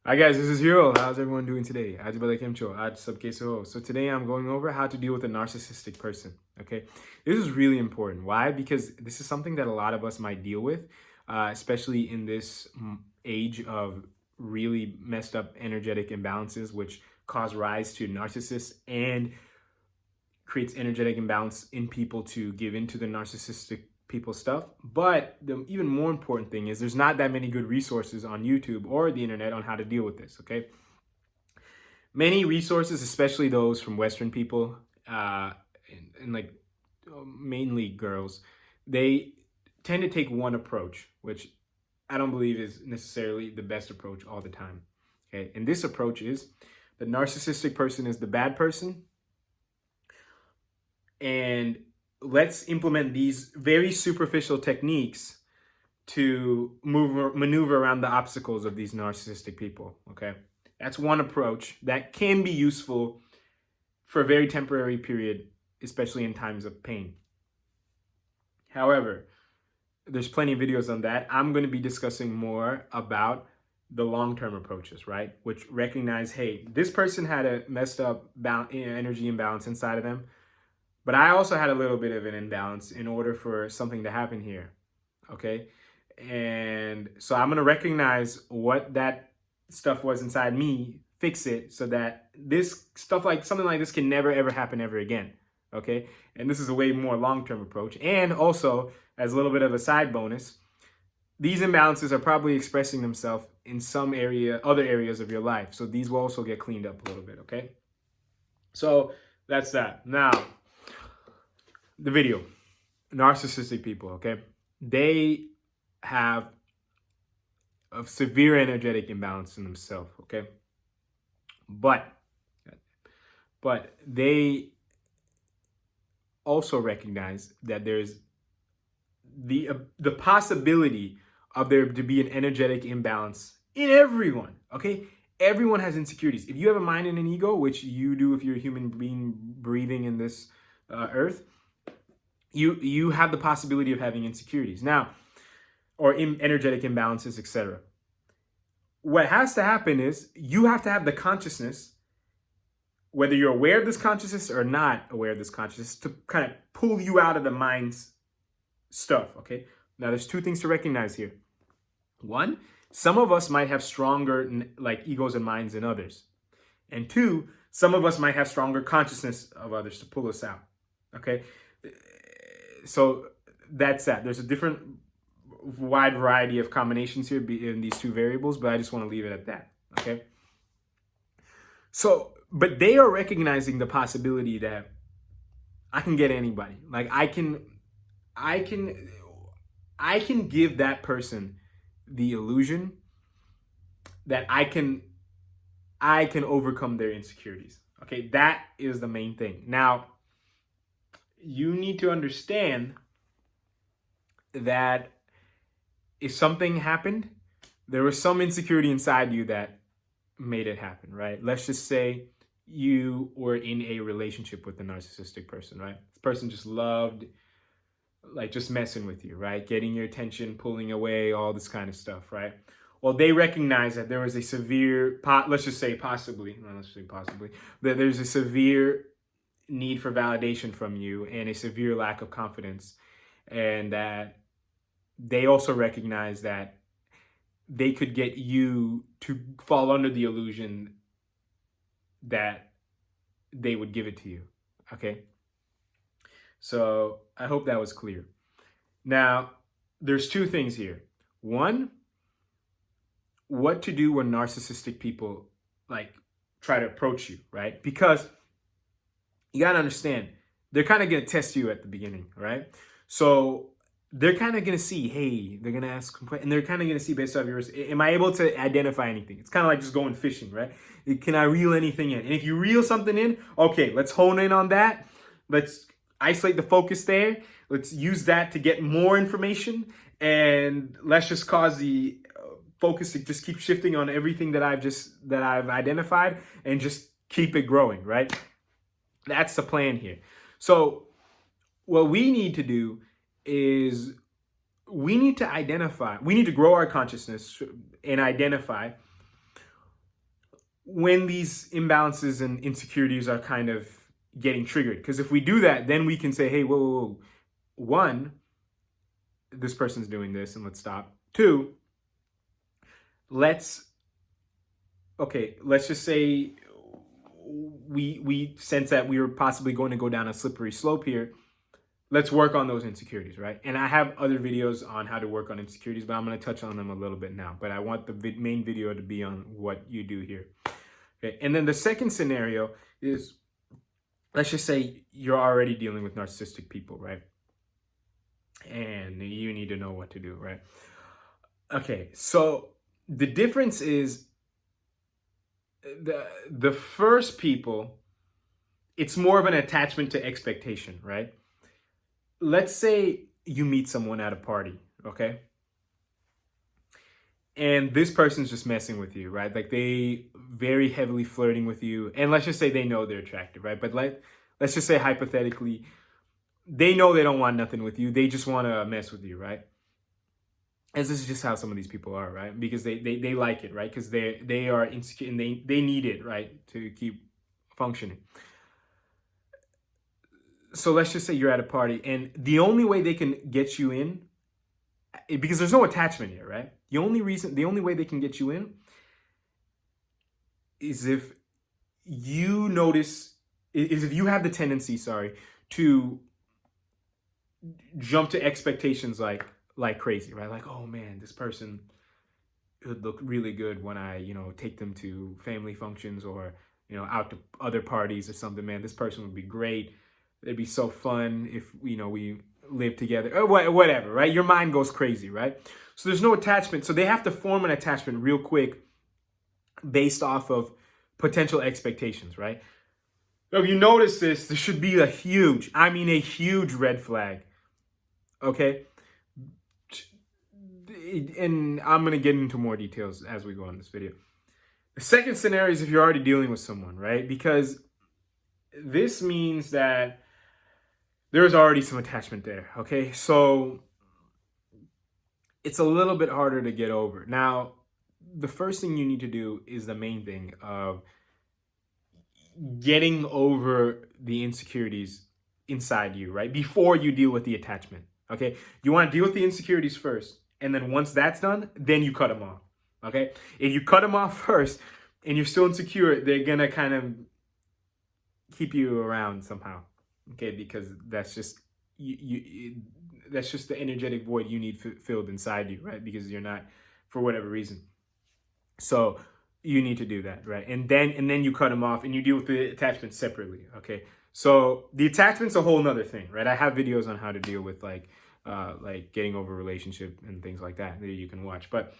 Hi guys, this is Hero. How's everyone doing today? So today I'm going over how to deal with a narcissistic person. Okay, this is really important. Why? Because this is something that a lot of us might deal with, especially in this age of really messed up energetic imbalances, which cause rise to narcissists and creates energetic imbalance in people to give into the narcissistic people stuff. But the even more important thing is there's not that many good resources on YouTube or the internet on how to deal with this. Okay, many resources, especially those from Western people, and like mainly girls, they tend to take one approach, which I don't believe is necessarily the best approach all the time. Okay, and this approach is the narcissistic person is the bad person, and let's implement these very superficial techniques to maneuver around the obstacles of these narcissistic people. Okay, that's one approach that can be useful for a very temporary period, especially in times of pain. However, there's plenty of videos on that. I'm going to be discussing more about the long-term approaches, right? Which recognize, hey, this person had a messed up energy imbalance inside of them, but I also had a little bit of an imbalance in order for something to happen here, okay? And so I'm going to recognize what that stuff was inside me, fix it so that this stuff, like something like this, can never ever happen ever again, okay? And this is a way more long-term approach. And also, as a little bit of a side bonus, these imbalances are probably expressing themselves in some other areas of your life. So these will also get cleaned up a little bit, okay? So that's that. Now, the video, narcissistic people, okay? They have a severe energetic imbalance in themselves, okay? But they also recognize that there's the possibility of there to be an energetic imbalance in everyone, okay? Everyone has insecurities. If you have a mind and an ego, which you do if you're a human being breathing in this earth, you have the possibility of having insecurities now, or energetic imbalances, etc. What has to happen is you have to have the consciousness, whether you're aware of this consciousness or not aware of this consciousness, to kind of pull you out of the mind's stuff, okay? Now, there's two things to recognize here. One, some of us might have stronger egos and minds than others. And two, some of us might have stronger consciousness of others to pull us out, okay? So that's that. There's a different wide variety of combinations here in these two variables, but I just want to leave it at that, okay? So, but they are recognizing the possibility that I can get anybody. Like I can give that person the illusion that I can overcome their insecurities. Okay, that is the main thing. Now, you need to understand that if something happened, there was some insecurity inside you that made it happen, right? Let's just say you were in a relationship with a narcissistic person, right? This person just loved, like, just messing with you, right? Getting your attention, pulling away, all this kind of stuff, right? Well, they recognize that there was a severe, let's just say possibly, that there's a severe need for validation from you and a severe lack of confidence, and that they also recognize that they could get you to fall under the illusion that they would give it to you, okay? So I hope that was clear. Now, there's two things here. One, what to do when narcissistic people try to approach you, right? Because you gotta understand, they're kind of gonna test you at the beginning, right? So they're kind of gonna see, hey, they're gonna ask, and they're kind of gonna see based off yours, am I able to identify anything? It's kind of like just going fishing, right? Can I reel anything in? And if you reel something in, okay, let's hone in on that. Let's isolate the focus there. Let's use that to get more information, and let's just cause the focus to just keep shifting on everything that I've identified, and just keep it growing, right? That's the plan here. So what we need to do is we need to grow our consciousness and identify when these imbalances and insecurities are kind of getting triggered. Because if we do that, then we can say, hey, whoa, whoa, whoa. One, this person's doing this and let's stop. Two, let's just say we sense that we are possibly going to go down a slippery slope here. Let's work on those insecurities, right? And I have other videos on how to work on insecurities, but I'm going to touch on them a little bit now. But I want the main video to be on what you do here. Okay. And then the second scenario is, let's just say you're already dealing with narcissistic people, right? And you need to know what to do, right? Okay, so the difference is the first people, it's more of an attachment to expectation, right? Let's say you meet someone at a party, okay? And this person's just messing with you, right? Like they very heavily flirting with you. And let's just say they know they're attractive, right? But let's just say hypothetically, they know they don't want nothing with you. They just want to mess with you, right? As this is just how some of these people are, right? Because they like it, right? Because they are insecure and they need it, right? To keep functioning. So let's just say you're at a party and the only way they can get you in, because there's no attachment here, right? The only way they can get you in is if you have the tendency, to jump to expectations like crazy, right? Like, oh man, this person would look really good when I, take them to family functions or, out to other parties or something. Man, this person would be great. It'd be so fun if, we live together or whatever, right? Your mind goes crazy, right? So there's no attachment. So they have to form an attachment real quick based off of potential expectations, right? So if you notice this should be a huge red flag, okay? And I'm going to get into more details as we go on this video. The second scenario is if you're already dealing with someone, right? Because this means that there's already some attachment there, okay? So it's a little bit harder to get over. Now, the first thing you need to do is the main thing of getting over the insecurities inside you, right? Before you deal with the attachment, okay? You want to deal with the insecurities first. And then once that's done, then you cut them off, okay? If you cut them off first and you're still insecure, they're going to kind of keep you around somehow, okay? Because that's just that's just the energetic void you need filled inside you, right? Because you're not, for whatever reason. So you need to do that, right? And then you cut them off and you deal with the attachment separately, okay? So the attachment's a whole nother thing, right? I have videos on how to deal with like getting over a relationship and things like that you can watch. But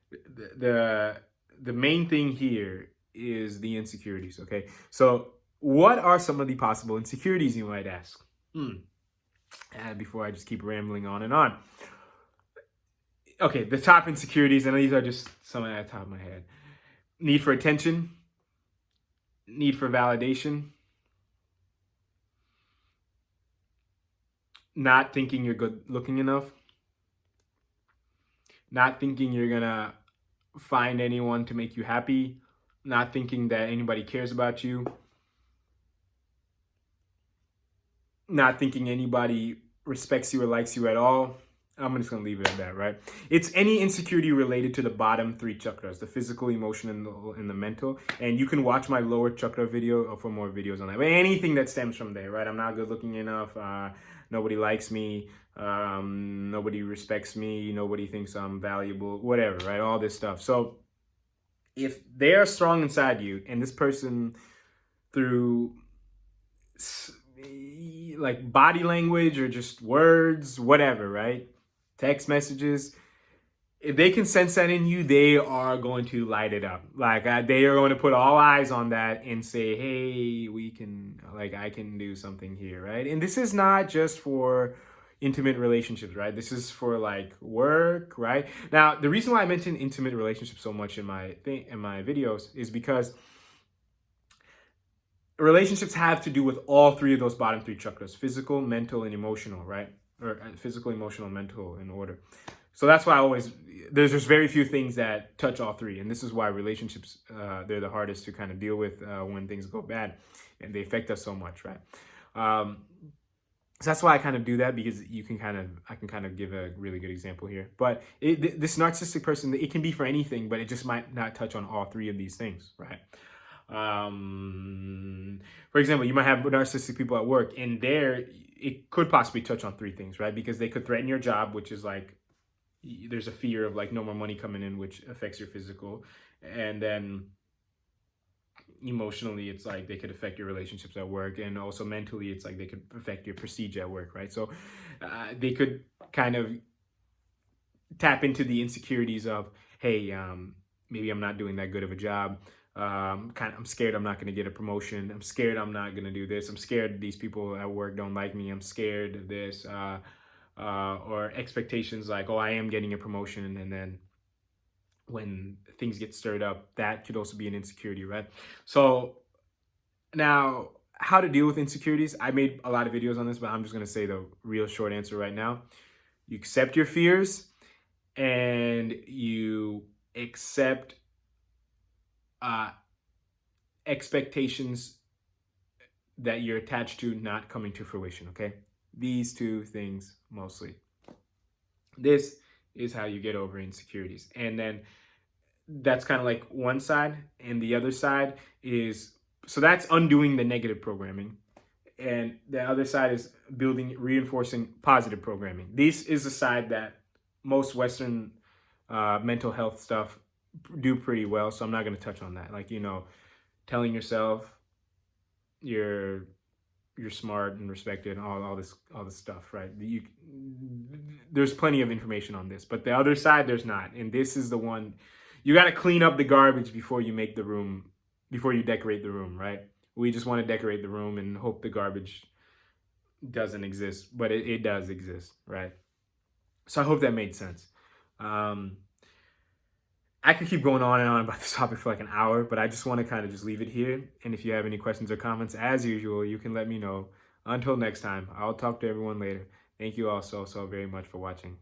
the main thing here is the insecurities, okay? So what are some of the possible insecurities, you might ask? Before I just keep rambling on and on. Okay, the top insecurities, and these are just some at the top of my head. Need for attention, need for validation, not thinking you're good looking enough, not thinking you're gonna find anyone to make you happy, not thinking that anybody cares about you, not thinking anybody respects you or likes you at all. I'm just going to leave it at that, right? It's any insecurity related to the bottom three chakras, the physical, emotion, and the mental. And you can watch my lower chakra video for more videos on that. But anything that stems from there, right? I'm not good looking enough. Nobody likes me. Nobody respects me. Nobody thinks I'm valuable, whatever, right? All this stuff. So if they're strong inside you and this person through like body language or just words, whatever, right? Text messages, if they can sense that in you, they are going to light it up. Like they are going to put all eyes on that and say, hey, I can do something here, right? And this is not just for intimate relationships, right? This is for like work, right? Now, the reason why I mention intimate relationships so much in my videos is because relationships have to do with all three of those bottom three chakras: physical, mental, and emotional, right? Or physical, emotional, mental in order. So that's why there's just very few things that touch all three. And this is why relationships, they're the hardest to kind of deal with when things go bad and they affect us so much, right? So that's why I kind of do that, because I can kind of give a really good example here. But this narcissistic person, it can be for anything, but it just might not touch on all three of these things, right? For example, you might have narcissistic people at work, and it could possibly touch on three things, right? Because they could threaten your job, which is like, there's a fear of like no more money coming in, which affects your physical. And then emotionally, it's like they could affect your relationships at work. And also mentally, it's like they could affect your prestige at work, right? So they could kind of tap into the insecurities of, hey, maybe I'm not doing that good of a job. I'm scared I'm not going to get a promotion. I'm scared I'm not going to do this. I'm scared these people at work don't like me. I'm scared of this. Or expectations like, oh, I am getting a promotion, and then when things get stirred up, that could also be an insecurity, right? So now, how to deal with insecurities? I made a lot of videos on this, but I'm just going to say the real short answer right now. You accept your fears, and you accept expectations that you're attached to not coming to fruition, okay? These two things mostly. This is how you get over insecurities. And then that's kind of like one side, and the other side is, so that's undoing the negative programming. And the other side is reinforcing positive programming. This is the side that most Western mental health stuff do pretty well. So I'm not going to touch on that. Like, telling yourself you're smart and respected, and all this stuff, right? There's plenty of information on this, but the other side, there's not. And this is the one, you got to clean up the garbage before you decorate the room, right? We just want to decorate the room and hope the garbage doesn't exist, but it does exist, right? So I hope that made sense. I could keep going on and on about this topic for like an hour, but I just want to kind of just leave it here. And if you have any questions or comments, as usual, you can let me know. Until next time, I'll talk to everyone later. Thank you all so very much for watching.